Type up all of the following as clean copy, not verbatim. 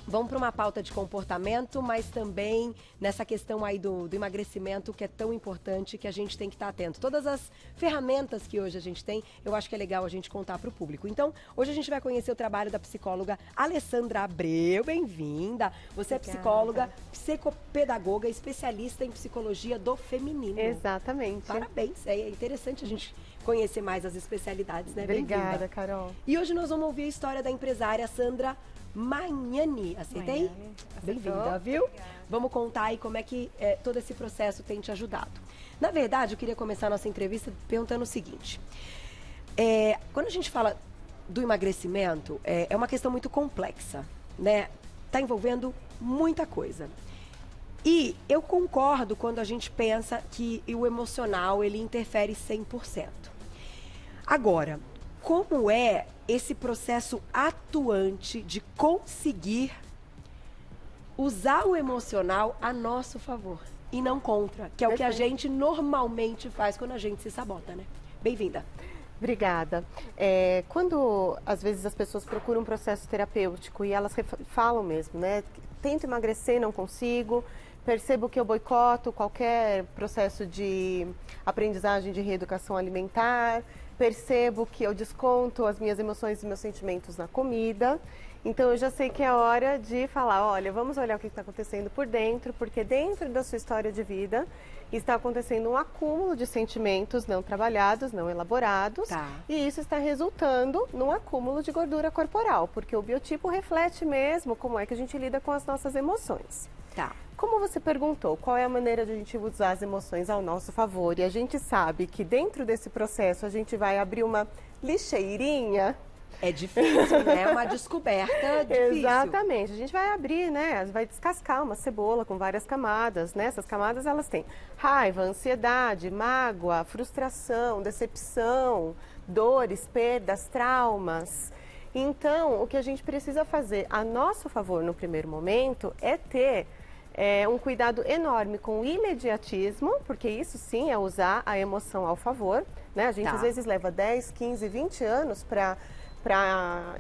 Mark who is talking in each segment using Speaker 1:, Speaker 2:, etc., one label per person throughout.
Speaker 1: Vamos para uma pauta de comportamento, mas também nessa questão aí do emagrecimento, que é tão importante, que a gente tem que estar atento. Todas as ferramentas que hoje a gente tem, eu acho que é legal a gente contar para o público. Então, hoje a gente vai conhecer o trabalho da psicóloga Alessandra Abreu. Bem-vinda! Você é psicóloga, psicopedagoga, especialista em psicologia do feminino.
Speaker 2: Exatamente.
Speaker 1: Parabéns! É interessante a gente conhecer mais as especialidades, né?
Speaker 2: Obrigada, Carol.
Speaker 1: E hoje nós vamos ouvir a história da empresária Sandra Magnani. Acertei? Bem-vinda, viu? Obrigada. Vamos contar aí como é que todo esse processo tem te ajudado. Na verdade, eu queria começar a nossa entrevista perguntando o seguinte. Quando a gente fala do emagrecimento, é uma questão muito complexa, né? Tá envolvendo muita coisa. E eu concordo quando a gente pensa que o emocional, ele interfere 100%. Agora, como é esse processo atuante de conseguir usar o emocional a nosso favor e não contra, que é o que a gente normalmente faz quando a gente se sabota, né? Bem-vinda.
Speaker 2: Obrigada. Quando, às vezes, as pessoas procuram um processo terapêutico e elas falam mesmo, né? Tento emagrecer, não consigo. Percebo que eu boicoto qualquer processo de aprendizagem de reeducação alimentar. Percebo que eu desconto as minhas emoções e meus sentimentos na comida. Então, eu já sei que é hora de falar, olha, vamos olhar o que está acontecendo por dentro, porque dentro da sua história de vida está acontecendo um acúmulo de sentimentos não trabalhados, não elaborados.
Speaker 1: Tá.
Speaker 2: E isso está resultando num acúmulo de gordura corporal, porque o biotipo reflete mesmo como é que a gente lida com as nossas emoções.
Speaker 1: Tá.
Speaker 2: Como você perguntou, qual é a maneira de a gente usar as emoções ao nosso favor? E a gente sabe que dentro desse processo a gente vai abrir uma lixeirinha.
Speaker 1: É difícil, né? É uma descoberta difícil.
Speaker 2: Exatamente. A gente vai abrir, né? Vai descascar uma cebola com várias camadas, né? Essas camadas, elas têm raiva, ansiedade, mágoa, frustração, decepção, dores, perdas, traumas. Então, o que a gente precisa fazer a nosso favor no primeiro momento é ter um cuidado enorme com o imediatismo, porque isso sim é usar a emoção ao favor, né? A gente às vezes leva 10, 15, 20 anos para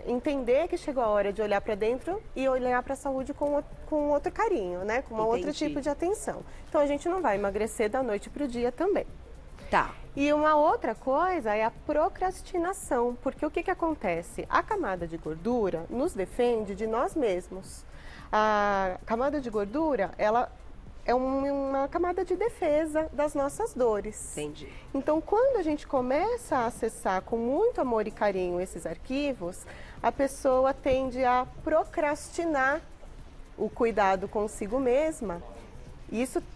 Speaker 2: entender que chegou a hora de olhar para dentro e olhar para a saúde com outro carinho, né? Com outro tipo de atenção. Então a gente não vai emagrecer da noite para o dia também.
Speaker 1: Tá.
Speaker 2: E uma outra coisa é a procrastinação, porque o que acontece? A camada de gordura nos defende de nós mesmos. A camada de gordura, ela é uma camada de defesa das nossas dores.
Speaker 1: Entendi.
Speaker 2: Então, quando a gente começa a acessar com muito amor e carinho esses arquivos, a pessoa tende a procrastinar o cuidado consigo mesma.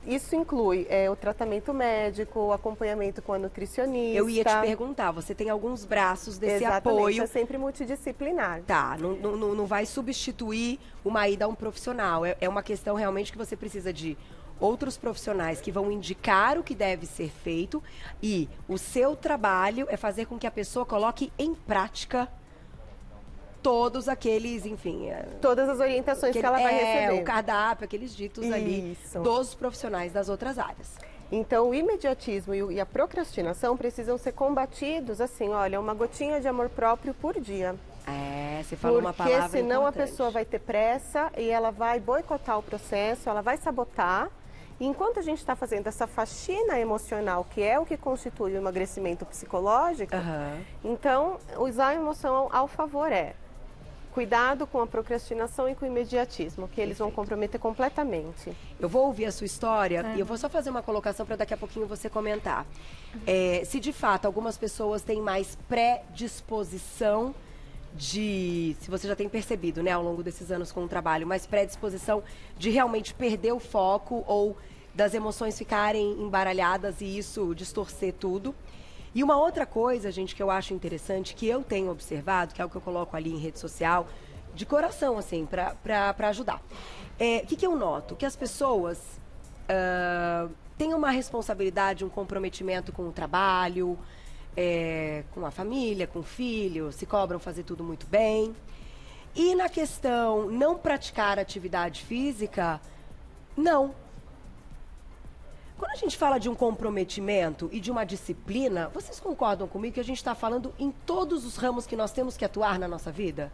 Speaker 2: Isso inclui o tratamento médico, o acompanhamento com a nutricionista.
Speaker 1: Eu ia te perguntar, você tem alguns braços desse
Speaker 2: Exatamente,
Speaker 1: apoio.
Speaker 2: é sempre multidisciplinar.
Speaker 1: Tá, não vai substituir uma ida a um profissional. É uma questão realmente que você precisa de outros profissionais que vão indicar o que deve ser feito e o seu trabalho é fazer com que a pessoa coloque em prática todos aqueles, enfim...
Speaker 2: todas as orientações que ela vai receber.
Speaker 1: O cardápio, aqueles ditos ali dos profissionais das outras áreas.
Speaker 2: Então, o imediatismo e a procrastinação precisam ser combatidos, assim, olha, uma gotinha de amor próprio por dia.
Speaker 1: Você falou uma palavra
Speaker 2: Porque senão
Speaker 1: importante.
Speaker 2: a pessoa vai ter pressa e ela vai boicotar o processo, ela vai sabotar. E enquanto a gente está fazendo essa faxina emocional, que é o que constitui o emagrecimento psicológico, então, usar a emoção ao favor cuidado com a procrastinação e com o imediatismo, que eles vão comprometer completamente.
Speaker 1: Eu vou ouvir a sua história e eu vou só fazer uma colocação para daqui a pouquinho você comentar. Se de fato algumas pessoas têm mais predisposição se você já tem percebido, né, ao longo desses anos com o trabalho, mais predisposição de realmente perder o foco ou das emoções ficarem embaralhadas e isso distorcer tudo. E uma outra coisa, gente, que eu acho interessante, que eu tenho observado, que é o que eu coloco ali em rede social, de coração, assim, para ajudar. O que eu noto? Que as pessoas têm uma responsabilidade, um comprometimento com o trabalho, com a família, com o filho, se cobram fazer tudo muito bem. E na questão não praticar atividade física, não. Quando a gente fala de um comprometimento e de uma disciplina, vocês concordam comigo que a gente está falando em todos os ramos que nós temos que atuar na nossa vida?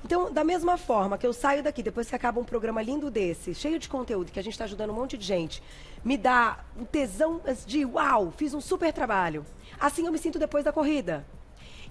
Speaker 1: Então, da mesma forma que eu saio daqui, depois que acaba um programa lindo desse, cheio de conteúdo, que a gente está ajudando um monte de gente, me dá um tesão de uau, fiz um super trabalho. Assim eu me sinto depois da corrida.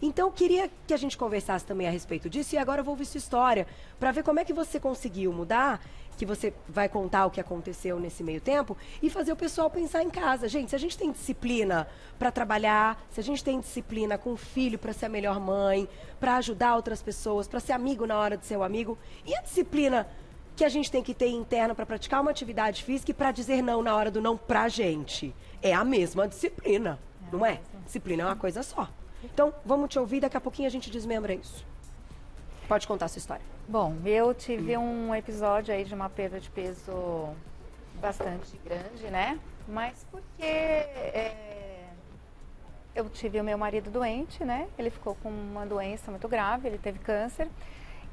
Speaker 1: Então, queria que a gente conversasse também a respeito disso, e agora eu vou ouvir sua história, para ver como é que você conseguiu mudar, que você vai contar o que aconteceu nesse meio tempo, e fazer o pessoal pensar em casa. Gente, se a gente tem disciplina para trabalhar, se a gente tem disciplina com o filho para ser a melhor mãe, para ajudar outras pessoas, para ser amigo na hora de ser o amigo, e a disciplina que a gente tem que ter interna para praticar uma atividade física e para dizer não na hora do não pra gente. É a mesma disciplina, não é? Disciplina é uma coisa só. Então, vamos te ouvir, daqui a pouquinho a gente desmembra isso. Pode contar a sua história.
Speaker 3: Bom, eu tive um episódio aí de uma perda de peso bastante grande, né? Mas porque eu tive o meu marido doente, né? Ele ficou com uma doença muito grave, ele teve câncer.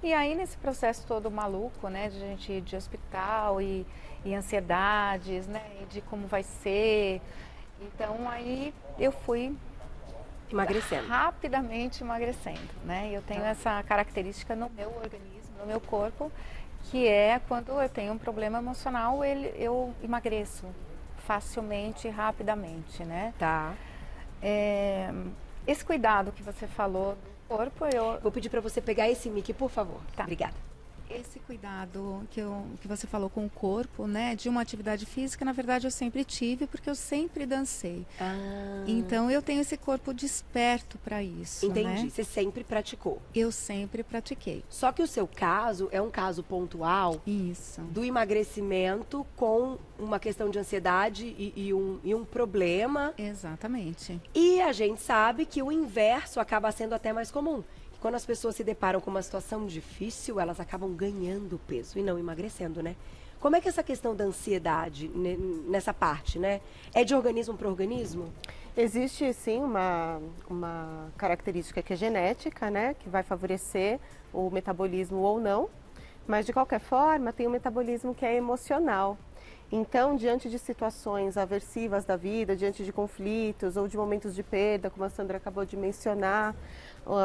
Speaker 3: E aí, nesse processo todo maluco, né? De gente ir de hospital e ansiedades, né? E de como vai ser. Então, aí eu fui
Speaker 1: emagrecendo.
Speaker 3: Rapidamente emagrecendo, né? Eu tenho essa característica no meu organismo, no meu corpo, que é quando eu tenho um problema emocional, eu emagreço facilmente, rapidamente, né?
Speaker 1: Tá.
Speaker 3: Esse cuidado que você falou do corpo,
Speaker 1: Vou pedir para você pegar esse mic, por favor.
Speaker 3: Tá.
Speaker 1: Obrigada.
Speaker 4: Esse cuidado que você falou com o corpo, né, de uma atividade física, na verdade eu sempre tive, porque eu sempre dancei. Então eu tenho esse corpo desperto para isso.
Speaker 1: Entendi.
Speaker 4: Né?
Speaker 1: Você sempre praticou.
Speaker 4: Eu sempre pratiquei.
Speaker 1: Só que o seu caso é um caso pontual
Speaker 4: Isso.
Speaker 1: do emagrecimento com uma questão de ansiedade e um problema.
Speaker 4: Exatamente.
Speaker 1: E a gente sabe que o inverso acaba sendo até mais comum. Quando as pessoas se deparam com uma situação difícil, elas acabam ganhando peso e não emagrecendo, né? Como é que é essa questão da ansiedade nessa parte, né? É de organismo para organismo?
Speaker 2: Existe, sim, uma característica que é genética, né? Que vai favorecer o metabolismo ou não. Mas, de qualquer forma, tem um metabolismo que é emocional. Então, diante de situações aversivas da vida, diante de conflitos ou de momentos de perda, como a Sandra acabou de mencionar,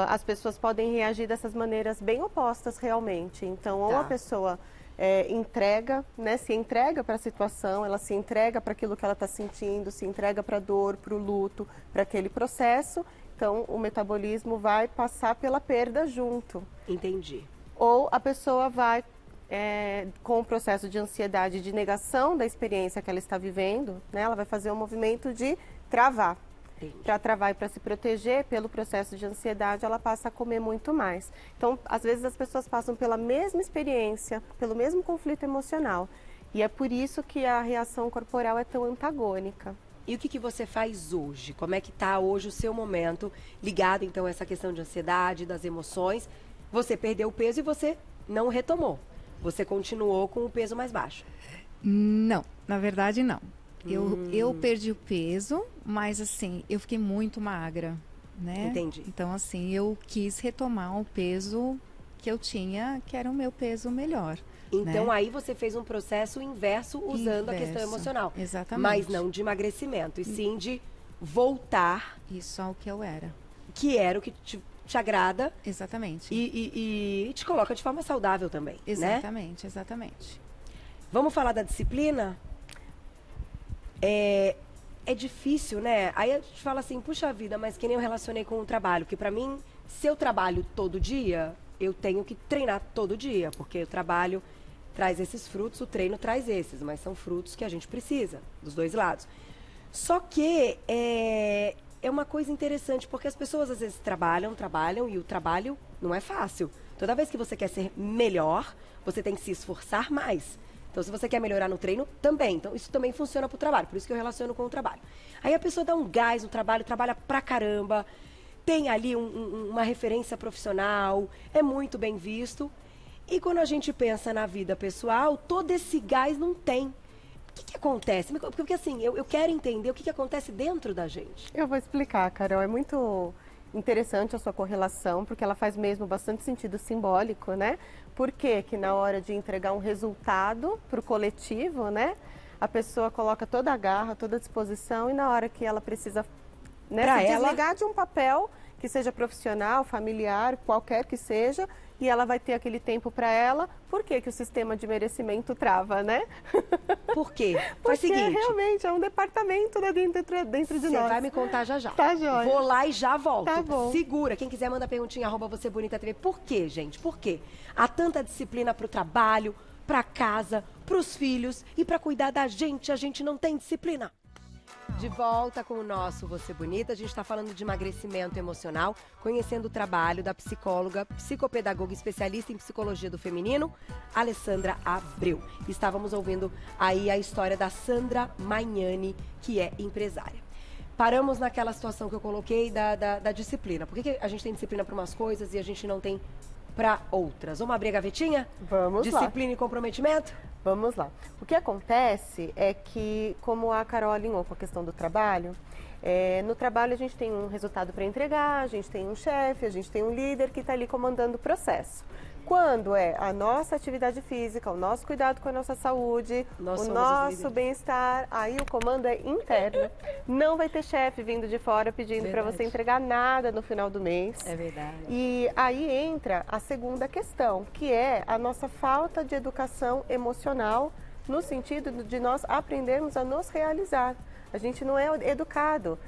Speaker 2: as pessoas podem reagir dessas maneiras bem opostas realmente. Então, ou a pessoa entrega, né, se entrega para a situação, ela se entrega para aquilo que ela está sentindo, se entrega para a dor, para o luto, para aquele processo. Então, o metabolismo vai passar pela perda junto.
Speaker 1: Entendi.
Speaker 2: Ou a pessoa vai com o processo de ansiedade, de negação da experiência que ela está vivendo, né, ela vai fazer um movimento de travar. Para travar e para se proteger pelo processo de ansiedade, ela passa a comer muito mais. Então, às vezes as pessoas passam pela mesma experiência, pelo mesmo conflito emocional. E é por isso que a reação corporal é tão antagônica.
Speaker 1: E o que você faz hoje? Como é que está hoje o seu momento ligado, então, a essa questão de ansiedade, das emoções? Você perdeu o peso e você não retomou. Você continuou com o peso mais baixo.
Speaker 4: Não, na verdade não. Eu perdi o peso, mas assim, eu fiquei muito magra, né?
Speaker 1: Entendi.
Speaker 4: Então assim, eu quis retomar o peso que eu tinha, que era o meu peso melhor.
Speaker 1: Então
Speaker 4: né?
Speaker 1: aí você fez um processo inverso usando a questão emocional.
Speaker 4: Exatamente.
Speaker 1: Mas não de emagrecimento, e sim de voltar.
Speaker 4: Isso ao que eu era.
Speaker 1: Que era o que te agrada.
Speaker 4: Exatamente.
Speaker 1: E te coloca de forma saudável também,
Speaker 4: Exatamente,
Speaker 1: né?
Speaker 4: exatamente.
Speaker 1: Vamos falar da disciplina? É difícil, né? Aí a gente fala assim, puxa vida, mas que nem eu relacionei com o trabalho. Porque pra mim, se eu trabalho todo dia, eu tenho que treinar todo dia. Porque o trabalho traz esses frutos, o treino traz esses. Mas são frutos que a gente precisa, dos dois lados. Só que é uma coisa interessante, porque as pessoas às vezes trabalham, e o trabalho não é fácil. Toda vez que você quer ser melhor, você tem que se esforçar mais. Então, se você quer melhorar no treino, também. Então, isso também funciona pro trabalho. Por isso que eu relaciono com o trabalho. Aí a pessoa dá um gás no trabalho, trabalha pra caramba, tem ali uma referência profissional, é muito bem visto. E quando a gente pensa na vida pessoal, todo esse gás não tem. O que acontece? Porque assim, eu quero entender o que acontece dentro da gente.
Speaker 2: Eu vou explicar, Carol. É muito interessante a sua correlação, porque ela faz mesmo bastante sentido simbólico, né? Por que na hora de entregar um resultado para o coletivo, né? A pessoa coloca toda a garra, toda a disposição, e na hora que ela precisa, né, se desligar de um papel que seja profissional, familiar, qualquer que seja, e ela vai ter aquele tempo para ela. Por que que o sistema de merecimento trava, né?
Speaker 1: Por quê?
Speaker 2: Porque
Speaker 1: Faz o seguinte,
Speaker 2: realmente é um departamento dentro de nós.
Speaker 1: você vai me contar já já.
Speaker 2: Tá joia.
Speaker 1: Vou lá e já volto.
Speaker 2: Tá bom.
Speaker 1: Segura. Quem quiser manda perguntinha, @VocêBonitaTV. Por quê, gente? Por quê? Há tanta disciplina pro trabalho, pra casa, pros filhos e pra cuidar da gente. A gente não tem disciplina. De volta com o nosso Você Bonita, a gente está falando de emagrecimento emocional, conhecendo o trabalho da psicóloga, psicopedagoga especialista em psicologia do feminino, Alessandra Abreu. Estávamos ouvindo aí a história da Sandra Magnani, que é empresária. Paramos naquela situação que eu coloquei da disciplina. Por que a gente tem disciplina para umas coisas e a gente não tem para outras? Vamos abrir a gavetinha?
Speaker 2: Vamos lá.
Speaker 1: Disciplina e comprometimento?
Speaker 2: Vamos lá. O que acontece é que, como a Carol alinhou com a questão do trabalho, no trabalho a gente tem um resultado para entregar, a gente tem um chefe, a gente tem um líder que está ali comandando o processo. Quando é a nossa atividade física, o nosso cuidado com a nossa saúde, o nosso bem-estar, aí o comando é interno. Não vai ter chefe vindo de fora pedindo para você entregar nada no final do mês.
Speaker 1: É verdade.
Speaker 2: E aí entra a segunda questão, que é a nossa falta de educação emocional, no sentido de nós aprendermos a nos realizar. A gente não é educado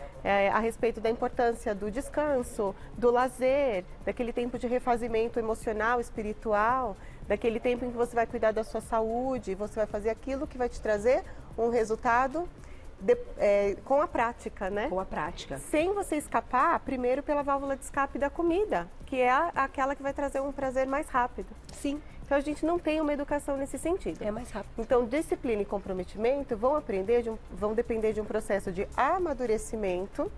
Speaker 2: a respeito da importância do descanso, do lazer, daquele tempo de refazimento emocional, espiritual, daquele tempo em que você vai cuidar da sua saúde, você vai fazer aquilo que vai te trazer um resultado com a prática, né?
Speaker 1: Com a prática.
Speaker 2: Sem você escapar, primeiro pela válvula de escape da comida, que é aquela que vai trazer um prazer mais rápido.
Speaker 1: Sim.
Speaker 2: Então a gente não tem uma educação nesse sentido.
Speaker 1: É mais rápido.
Speaker 2: Então disciplina e comprometimento vão depender de um processo de amadurecimento,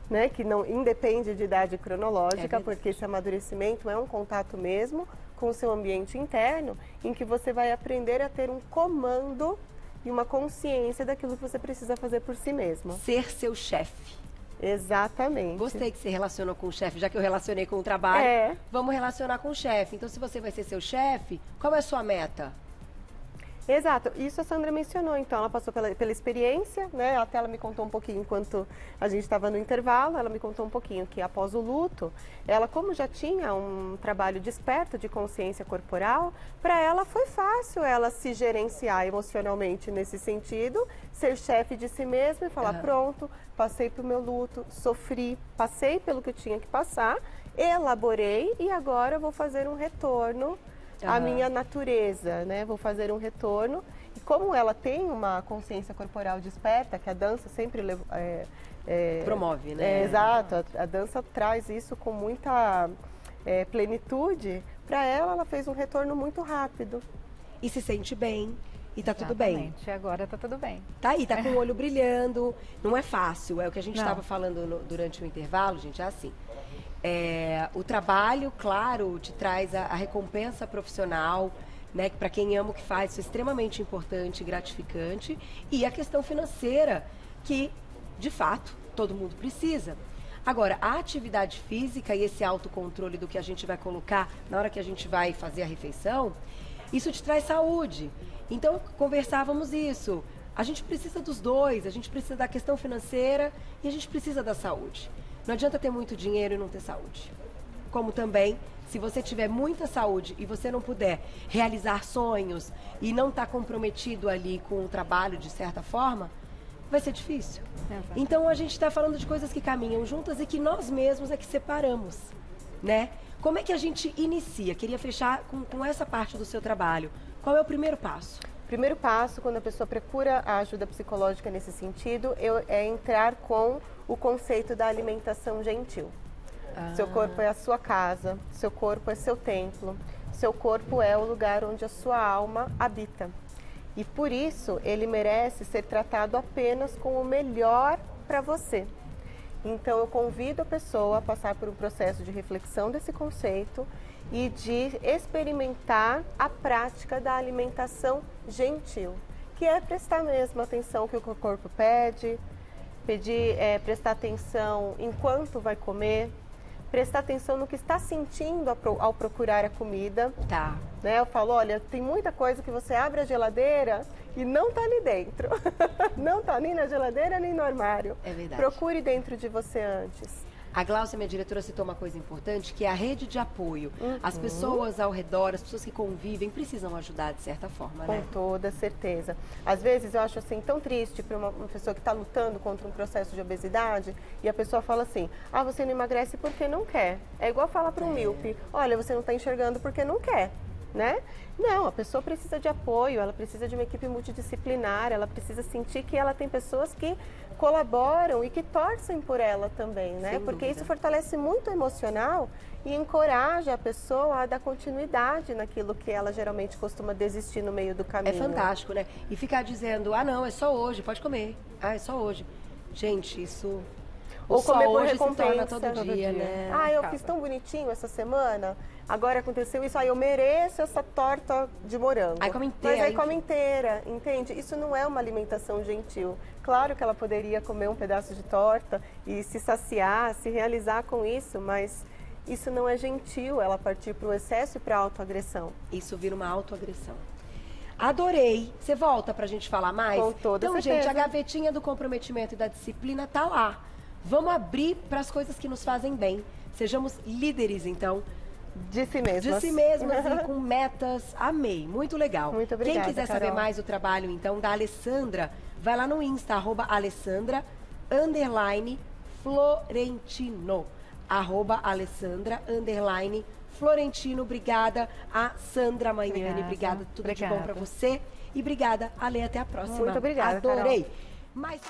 Speaker 2: né, que não independe de idade cronológica, porque esse amadurecimento é um contato mesmo com o seu ambiente interno, em que você vai aprender a ter um comando e uma consciência daquilo que você precisa fazer por si mesmo.
Speaker 1: Ser seu chefe.
Speaker 2: Exatamente.
Speaker 1: Gostei que você relacionou com o chefe, já que eu relacionei com o trabalho. Vamos relacionar com o chefe. Então, se você vai ser seu chefe, qual é a sua meta?
Speaker 2: Exato, isso a Sandra mencionou, então ela passou pela experiência, né? Até ela me contou um pouquinho enquanto a gente estava no intervalo, ela me contou um pouquinho que após o luto, ela como já tinha um trabalho desperto de consciência corporal, para ela foi fácil ela se gerenciar emocionalmente nesse sentido, ser chefe de si mesma e falar, pronto, passei pelo meu luto, sofri, passei pelo que eu tinha que passar, elaborei e agora vou fazer um retorno a minha natureza, né? Vou fazer um retorno. E como ela tem uma consciência corporal desperta, que a dança sempre
Speaker 1: promove, né?
Speaker 2: Exato, a dança traz isso com muita plenitude. Para ela fez um retorno muito rápido.
Speaker 1: E se sente bem. E tá tudo bem.
Speaker 3: Agora tá tudo bem.
Speaker 1: Tá aí, tá com o olho brilhando. Não é fácil, é o que a gente estava falando durante o intervalo, gente, é assim. O trabalho, claro, te traz a recompensa profissional, né? Para quem ama o que faz, isso é extremamente importante e gratificante. E a questão financeira, que, de fato, todo mundo precisa. Agora, a atividade física e esse autocontrole do que a gente vai colocar na hora que a gente vai fazer a refeição, isso te traz saúde. Então, conversávamos isso. A gente precisa dos dois, a gente precisa da questão financeira e a gente precisa da saúde. Não adianta ter muito dinheiro e não ter saúde. Como também, se você tiver muita saúde e você não puder realizar sonhos e não estar comprometido ali com o trabalho de certa forma, vai ser difícil. Então a gente está falando de coisas que caminham juntas e que nós mesmos é que separamos, né? Como é que a gente inicia? Queria fechar com essa parte do seu trabalho. Qual é o primeiro passo?
Speaker 2: Primeiro passo, quando a pessoa procura a ajuda psicológica nesse sentido, é entrar com o conceito da alimentação gentil. Seu corpo é a sua casa, seu corpo é seu templo, seu corpo é o lugar onde a sua alma habita. E por isso, ele merece ser tratado apenas com o melhor para você. Então, eu convido a pessoa a passar por um processo de reflexão desse conceito e de experimentar a prática da alimentação gentil, que é prestar mesmo atenção que o corpo pede, prestar atenção enquanto vai comer, prestar atenção no que está sentindo ao procurar a comida.
Speaker 1: Tá.
Speaker 2: Né? Eu falo, olha, tem muita coisa que você abre a geladeira e não está ali dentro. Não está nem na geladeira nem no armário.
Speaker 1: É verdade.
Speaker 2: Procure dentro de você antes.
Speaker 1: A Glaucia, minha diretora, citou uma coisa importante, que é a rede de apoio. As pessoas ao redor, as pessoas que convivem, precisam ajudar de certa forma, né?
Speaker 2: Com toda certeza. Às vezes eu acho assim tão triste para uma pessoa que está lutando contra um processo de obesidade e a pessoa fala assim, ah, você não emagrece porque não quer. É igual falar para um míope, olha, você não está enxergando porque não quer, né? Não, a pessoa precisa de apoio, ela precisa de uma equipe multidisciplinar, ela precisa sentir que ela tem pessoas que colaboram e que torcem por ela também, né?
Speaker 1: Sem
Speaker 2: Porque
Speaker 1: dúvida.
Speaker 2: isso fortalece muito o emocional e encoraja a pessoa a dar continuidade naquilo que ela geralmente costuma desistir no meio do
Speaker 1: É
Speaker 2: caminho.
Speaker 1: fantástico, né? E ficar dizendo, ah, não, é só hoje, pode comer. Ah, é só hoje. Gente, isso...
Speaker 2: Ou
Speaker 1: só
Speaker 2: comer por
Speaker 1: hoje se torna
Speaker 2: recompensa
Speaker 1: todo dia, né?
Speaker 2: Ah, eu
Speaker 3: Acaba.
Speaker 2: fiz tão bonitinho essa semana, agora aconteceu isso, aí eu mereço essa torta de morango.
Speaker 1: Aí come inteira,
Speaker 2: Mas aí
Speaker 1: hein?
Speaker 2: come inteira, entende? Isso não é uma alimentação gentil. Claro que ela poderia comer um pedaço de torta e se saciar, se realizar com isso, mas isso não é gentil, ela partir para o excesso e para a autoagressão.
Speaker 1: Isso vira uma autoagressão. Adorei. Você volta pra gente falar mais?
Speaker 2: Com toda
Speaker 1: Então,
Speaker 2: certeza.
Speaker 1: gente, a gavetinha do comprometimento e da disciplina tá lá. Vamos abrir para as coisas que nos fazem bem. Sejamos líderes, então,
Speaker 2: De si mesmas.
Speaker 1: de si mesmas e com metas. Amei, muito legal.
Speaker 2: Muito obrigada,
Speaker 1: Quem quiser saber
Speaker 2: Carol.
Speaker 1: mais do trabalho, então, da Alessandra, vai lá no Insta, @Alessandra_Florentino. @Alessandra_Florentino. Obrigada a Sandra Magnani. Obrigada, tudo de bom
Speaker 3: Obrigada.
Speaker 1: para você. E obrigada, Ale, até a próxima.
Speaker 2: Muito obrigada,
Speaker 1: Adorei.
Speaker 2: Carol.
Speaker 1: Mas...